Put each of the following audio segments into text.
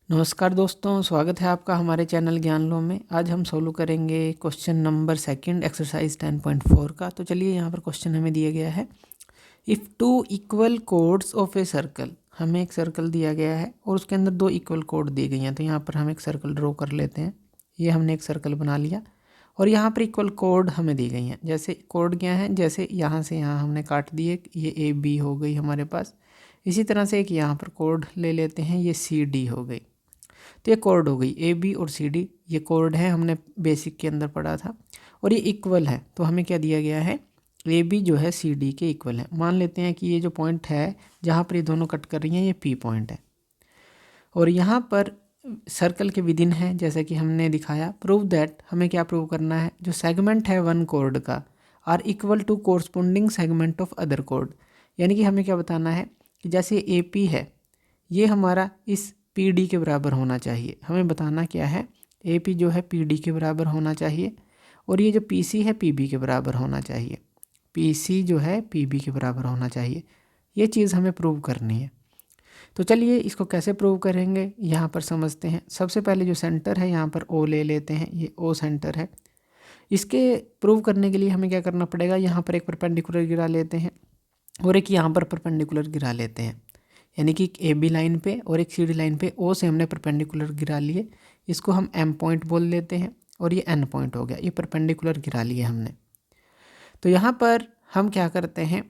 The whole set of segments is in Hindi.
नमस्कार दोस्तों, स्वागत है आपका हमारे चैनल ज्ञान लो में। आज हम सोल्व करेंगे क्वेश्चन नंबर 2 एक्सरसाइज 10.4 का। तो चलिए, यहाँ पर क्वेश्चन हमें दिया गया है। If two equal codes of a circle, हमें एक सर्कल दिया गया है और उसके अंदर दो इक्वल कोड दी गई हैं। तो यहाँ पर हम एक सर्कल ड्रॉ कर लेते हैं। ये हमने एक सर्कल बना लिया और यहाँ पर इक्वल कोड हमें दी गई हैं। जैसे कोड क्या है, जैसे यहाँ से यहाँ हमने काट दिए, ये ए बी हो गई हमारे पास। इसी तरह से एक यहाँ पर कोड ले लेते हैं, ये सी डी हो गई। तो ये कोड हो गई ए बी और सी डी, ये कोड है, हमने बेसिक के अंदर पढ़ा था। और ये इक्वल है, तो हमें क्या दिया गया है, ए बी जो है सी डी के इक्वल है। मान लेते हैं कि ये जो पॉइंट है जहाँ पर ये दोनों कट कर रही हैं, ये पी पॉइंट है और यहाँ पर सर्कल के विदिन है, जैसा कि हमने दिखाया। प्रूव दैट, हमें क्या प्रूव करना है, जो सेगमेंट है वन कोड का are equal to corresponding segment of other code. यानी कि हमें क्या बताना है कि जैसे ए पी है, ये हमारा इस पी डी के बराबर होना चाहिए। हमें बताना क्या है, ए पी जो है पी डी के बराबर होना चाहिए और ये जो पी सी है पी बी के बराबर होना चाहिए। पी सी जो है पी बी के बराबर होना चाहिए। ये चीज़ हमें प्रूव करनी है। तो चलिए, इसको कैसे प्रूव करेंगे यहाँ पर समझते हैं। सबसे पहले जो सेंटर है यहाँ पर ओ ले लेते हैं, ये ओ सेंटर है। इसके प्रूव करने के लिए हमें क्या करना पड़ेगा, यहाँ पर एक परपेंडिकुलर गिरा लेते हैं और एक यहाँ पर परपेंडिकुलर गिरा लेते हैं। यानी कि ए बी लाइन पे और एक सी डी लाइन पे ओ से हमने परपेंडिकुलर गिरा लिए। इसको हम एम पॉइंट बोल लेते हैं और ये एन पॉइंट हो गया। ये परपेंडिकुलर गिरा लिए हमने। तो यहाँ पर हम क्या करते हैं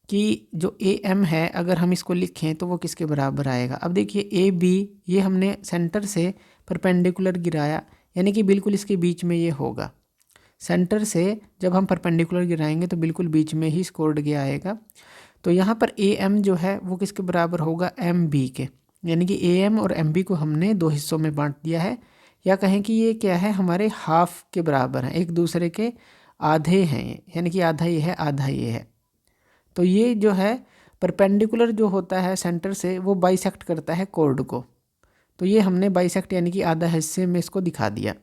कि जो ए एम है, अगर हम इसको लिखें तो वो किसके बराबर आएगा। अब देखिए, ए बी ये हमने सेंटर से परपेंडिकुलर गिराया, यानी कि बिल्कुल इसके बीच में ये होगा। सेंटर से जब हम परपेंडिकुलर गिराएंगे तो बिल्कुल बीच में ही स्कोर्ड गया आएगा। तो यहाँ पर ए एम जो है वो किसके बराबर होगा, एम बी के। यानी कि ए एम और एम बी को हमने दो हिस्सों में बांट दिया है, या कहें कि ये क्या है, हमारे हाफ के बराबर हैं, एक दूसरे के आधे हैं ये। यानी कि आधा ये है, आधा ये है। तो ये जो है परपेंडिकुलर जो होता है सेंटर से, वो बाइसेक्ट करता है कोड को। तो ये हमने बाइसेक्ट यानी कि आधा हिस्से में इसको दिखा दिया।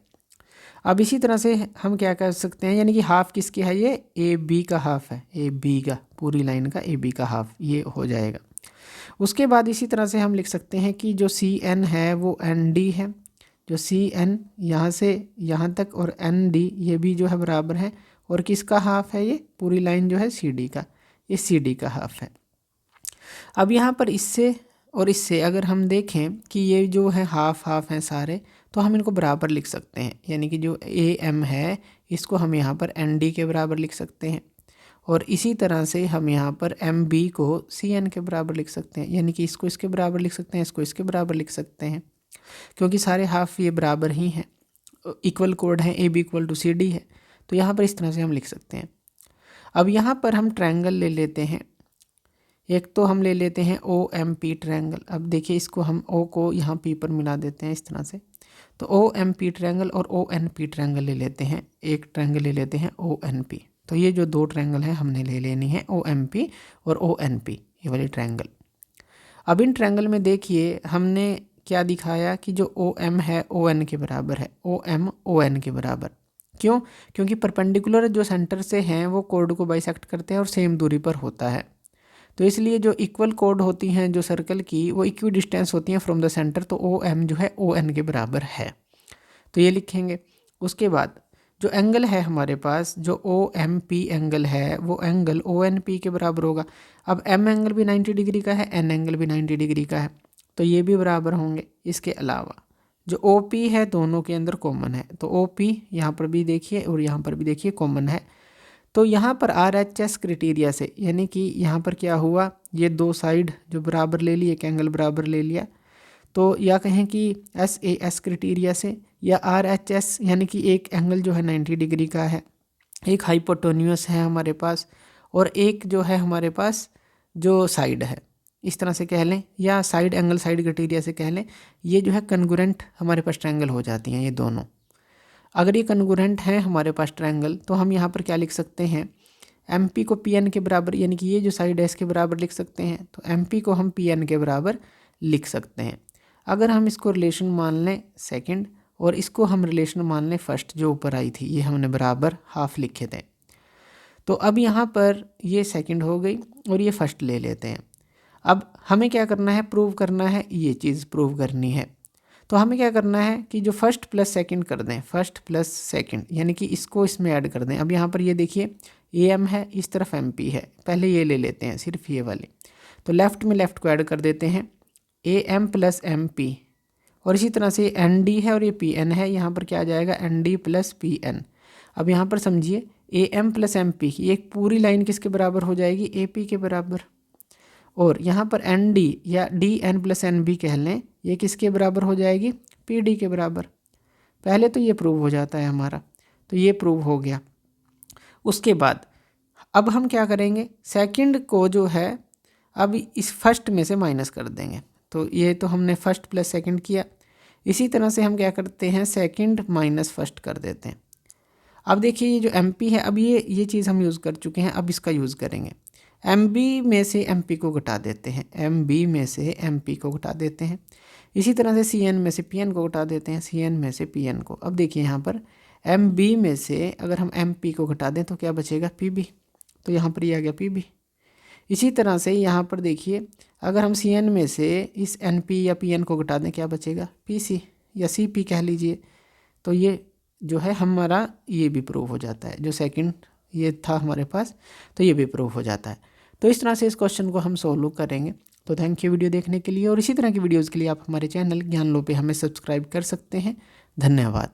अब इसी तरह से हम क्या कर सकते हैं, यानी कि हाफ किसकी है, ये ए बी का हाफ है, ए बी का, पूरी लाइन का ए बी का हाफ, ये हो जाएगा। उसके बाद इसी तरह से हम लिख सकते हैं कि जो सी एन है वो एन डी है। जो सी एन यहाँ से यहाँ तक और एन डी ये भी जो है बराबर है। और किसका हाफ है, ये पूरी लाइन जो है सी डी का, ये सी डी का हाफ है। अब यहाँ पर इससे और इससे अगर हम देखें कि ये जो है हाफ हाफ हैं सारे, तो हम इनको बराबर लिख सकते हैं। यानी कि जो ए एम है इसको हम यहाँ पर एन डी के बराबर लिख सकते हैं और इसी तरह से हम यहाँ पर एम बी को सी एन के बराबर लिख सकते हैं। यानी कि इसको इसके बराबर लिख सकते हैं, इसको इसके बराबर लिख सकते हैं, क्योंकि सारे हाफ ये बराबर ही हैं, इक्वल कोड हैं, A B equal to C D है। तो यहाँ पर इस तरह से हम लिख सकते हैं। अब यहाँ पर हम ट्रायंगल ले लेते हैं। एक तो हम ले लेते हैं ओ एम पी ट्रायंगल। अब देखिए, इसको हम ओ को यहाँ पी पर मिला देते हैं इस तरह से। तो ओ एम पी ट्रायंगल और ओ एन पी ट्रायंगल ले लेते हैं। एक ट्रायंगल ले लेते हैं ओ एन पी। तो ये जो दो ट्रायंगल हैं हमने ले लेनी है, ओ एम पी और ओ एन पी, ये वाली ट्रायंगल। अब इन ट्रायंगल में देखिए हमने क्या दिखाया कि जो ओ एम है ओ एन के बराबर है, ओ एम ओ एन के बराबर। क्यों? क्योंकि परपेंडिकुलर जो सेंटर से हैं वो कोड को बाइसेक्ट करते हैं और सेम दूरी पर होता है। तो इसलिए जो इक्वल कोड होती हैं जो सर्कल की, वो इक्वी डिस्टेंस होती हैं फ्रॉम द सेंटर। तो ओ एम जो है ओ एन के बराबर है, तो ये लिखेंगे। उसके बाद जो एंगल है हमारे पास, जो ओ एम पी एंगल है, वो एंगल ओ एन पी के बराबर होगा। अब एम एंगल भी 90 डिग्री का है, एन एंगल भी 90 डिग्री का है, तो ये भी बराबर होंगे। इसके अलावा जो ओ पी है दोनों के अंदर कॉमन है, तो ओ पी यहाँ पर भी देखिए और यहाँ पर भी देखिए कॉमन है। तो यहाँ पर आर एच एस क्राइटेरिया से, यानी कि यहाँ पर क्या हुआ, ये दो साइड जो बराबर ले लिए, एक एंगल बराबर ले लिया। तो या कहें कि एस ए एस क्राइटेरिया से, या आर एच एस यानी कि एक एंगल जो है 90 डिग्री का है, एक हाइपोटेन्यूस है हमारे पास, और एक जो है हमारे पास जो साइड है, इस तरह से कह लें, या साइड एंगल साइड क्राइटेरिया से कह लें। ये जो है कन्गुरेंट हमारे पास ट्रायंगल हो जाती हैं ये दोनों। अगर ये कन्गुरेंट हैं हमारे पास ट्रायंगल, तो हम यहाँ पर क्या लिख सकते हैं, एम पी को पी एन के बराबर, यानी कि ये जो साइड है इसके बराबर लिख सकते हैं। तो एम पी को हम पी एन के बराबर लिख सकते हैं। अगर हम इसको रिलेशन मान लें सेकंड और इसको हम रिलेशन मान लें फर्स्ट, जो ऊपर आई थी, ये हमने बराबर हाफ लिखे थे। तो अब यहाँ पर ये सेकंड हो गई और ये फर्स्ट ले लेते हैं। अब हमें क्या करना है, प्रूव करना है, ये चीज़ प्रूव करनी है। तो हमें क्या करना है कि जो फर्स्ट प्लस सेकंड कर दें, फर्स्ट प्लस सेकंड यानी कि इसको इसमें ऐड कर दें। अब यहाँ पर ये देखिए AM है, इस तरफ MP है, पहले ये ले लेते हैं सिर्फ ये वाले, तो लेफ़्ट में लेफ़्ट को ऐड कर देते हैं AM प्लस MP, और इसी तरह से ND है और ये PN है, यहाँ पर क्या आ जाएगा ND प्लस PN। अब यहाँ पर समझिए AM प्लस MP की एक पूरी लाइन किसके बराबर हो जाएगी, AP के बराबर, और यहाँ पर ND या DN प्लस NB कह लें, ये किसके बराबर हो जाएगी, PD के बराबर। पहले तो ये प्रूव हो जाता है हमारा, तो ये प्रूव हो गया। उसके बाद अब हम क्या करेंगे, सेकंड को जो है अब इस फर्स्ट में से माइनस कर देंगे। तो ये तो हमने फर्स्ट प्लस सेकंड किया, इसी तरह से हम क्या करते हैं, सेकंड माइनस फर्स्ट कर देते हैं। अब देखिए ये जो MP है, अब ये चीज़ हम यूज़ कर चुके हैं, अब इसका यूज़ करेंगे। MB में से MP को घटा देते हैं, MB में से MP को घटा देते हैं। इसी तरह से CN में से PN को घटा देते हैं, CN में से PN को। अब देखिए यहाँ पर MB में से अगर हम MP को घटा दें तो क्या बचेगा, PB, तो यहाँ पर ये आ गया PB। इसी तरह से यहाँ पर देखिए अगर हम CN में से इस NP या PN को घटा दें क्या बचेगा, PC या CP कह लीजिए। तो ये जो है हमारा ये भी प्रूव हो जाता है, जो सेकंड ये था हमारे पास, तो ये भी प्रूव हो जाता है। तो इस तरह से इस क्वेश्चन को हम सॉल्व करेंगे। तो थैंक यू वीडियो देखने के लिए, और इसी तरह की वीडियोज़ के लिए आप हमारे चैनल ज्ञान लो पे हमें सब्सक्राइब कर सकते हैं। धन्यवाद।